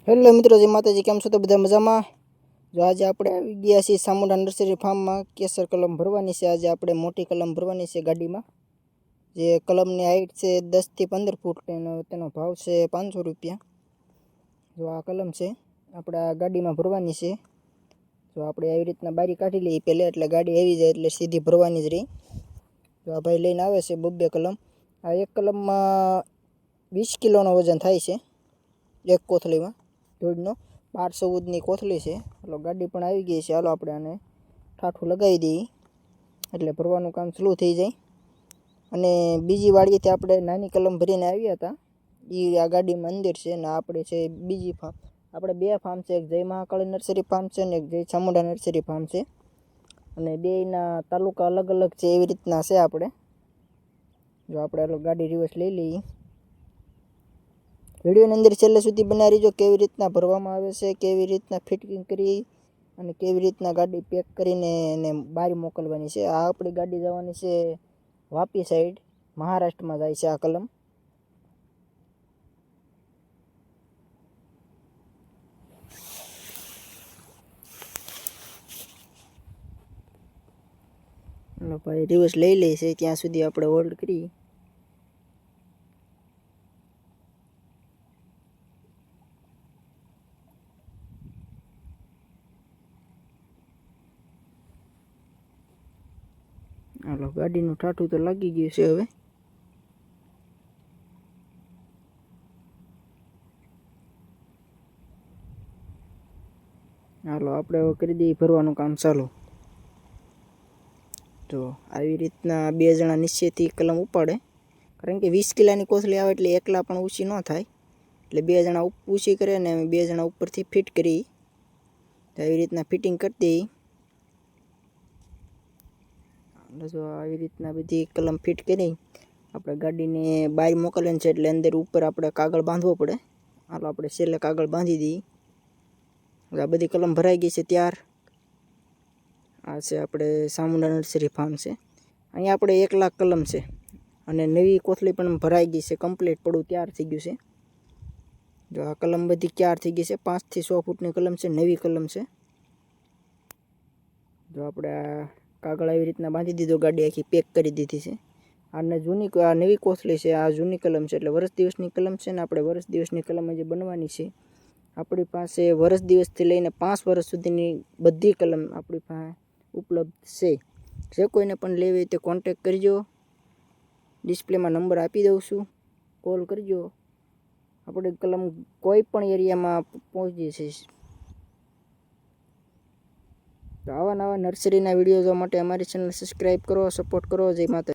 Hello મિત્રો, જય માતાજી. કેમ છો? તો બધા મજામાં? જો આજે આપણે આવી ગયા છીએ સામુંડા નર્સરી ફાર્મમાં. કેસર કલમ ભરવાની છે. આજે આપણે મોટી કલમ ભરવાની છે ગાડીમાં. જે કલમની હાઈટ છે 10 થી 15 ફૂટ, તેનો ભાવ છે 500 રૂપિયા. જો આ કલમ છે આપણે આ ગાડીમાં ભરવાની છે. જો આપણે આવી રીતના બારી કાઢી લઈએ પહેલાં, એટલે ગાડી આવી જાય એટલે સીધી ભરવાની જ રહી. જો આ ભાઈ લઈને આવે છે બબ્બે કલમ. આ એક કલમમાં 20 કિલોનો વજન થાય છે એક કોથળીમાં. ધૂળનો 12-14ની કોથળી છે. હાલો, ગાડી પણ આવી ગઈ છે. હાલો આપણે આને ઠાઠું લગાવી દઈએ એટલે ભરવાનું કામ સ્લો થઈ જાય. અને બીજી વાડીએથી આપણે નાની કલમ ભરીને આવ્યા હતા, એ આ ગાડીમાં અંદર છે. ને આપણે છે બીજી ફાર્મ. આપણે બે ફાર્મ છે, એક જય મહાકાળી નર્સરી ફાર્મ છે ને એક જય ચામુંડા નર્સરી ફાર્મ છે. અને બેયના તાલુકા અલગ અલગ છે, એવી રીતના છે આપણે. જો આપણે ગાડી રિવર્સ લઈ લઈએ. વિડીયોની અંદર છેલ્લે સુધી બનાવી રહીજો, કેવી રીતના ભરવામાં આવે છે, કેવી રીતના ફિટિંગ કરી અને કેવી રીતના ગાડી પેક કરીને એને બહાર મોકલવાની છે. આ આપણી ગાડી જવાની છે વાપી સાઈડ, મહારાષ્ટ્રમાં જાય છે આ કલમ. ભાઈ રિવર્સ લઈ લે છે, ત્યાં સુધી આપણે હોલ્ડ કરી. હાલો, ગાડીનું ઠાઠું તો લાગી ગયું છે હવે. હાલો, આપણે હવે કરી દઈએ ભરવાનું કામ ચાલુ. તો આવી રીતના બે જણા નીચેથી કલમ ઉપાડે, કારણ કે 20 કિલોની કોથળી આવે એટલે એકલા પણ ઊંચી ન થાય, એટલે બે જણા ઊંચી કરે ને બે જણા ઉપરથી ફિટ કરી. તો આવી રીતના ફિટિંગ કરી દઈએ. જો આવી રીતના બધી કલમ ફિટ કરી આપણે ગાડીને બહાર મોકલવાની છે, એટલે અંદર ઉપર આપણે કાગળ બાંધવો પડે. હાલો, આપણે છેલ્લે કાગળ બાંધી દઈએ. આ બધી કલમ ભરાઈ ગઈ છે ત્યાર. આ છે આપણે ચામુંડા નર્સરી ફાર્મ છે. અહીંયા આપણે 1 લાખ કલમ છે અને નવી કોથળી પણ ભરાઈ ગઈ છે, કમ્પ્લીટ પડું તૈયાર થઈ ગયું છે. જો આ કલમ બધી તૈયાર થઈ ગઈ છે. 5 થી 6 ફૂટની કલમ છે, નવી કલમ છે. જો આપણે આ કાગળ આવી રીતના બાંધી દીધો, ગાડી આખી પેક કરી દીધી છે. આ નવી કોથળી છે, આ જૂની કલમ છે, એટલે વર્ષ દિવસની કલમ છે ને આપણે વર્ષ દિવસની કલમ જે બનવાની છે. આપણી પાસે વર્ષ દિવસથી લઈને 5 વર્ષ સુધીની બધી કલમ આપણી પાસે ઉપલબ્ધ છે. જે કોઈને પણ લેવી હોય તે કોન્ટેક કરજો. ડિસ્પ્લેમાં નંબર આપી દઉં છું, કોલ કરજો. આપણી કલમ કોઈ પણ એરિયામાં પહોંચી છે. તો આવા નવા નર્સરીના વિડીયો જોવા માટે અમારી ચેનલ સબસ્ક્રાઈબ કરો, સપોર્ટ કરો. જય માતા.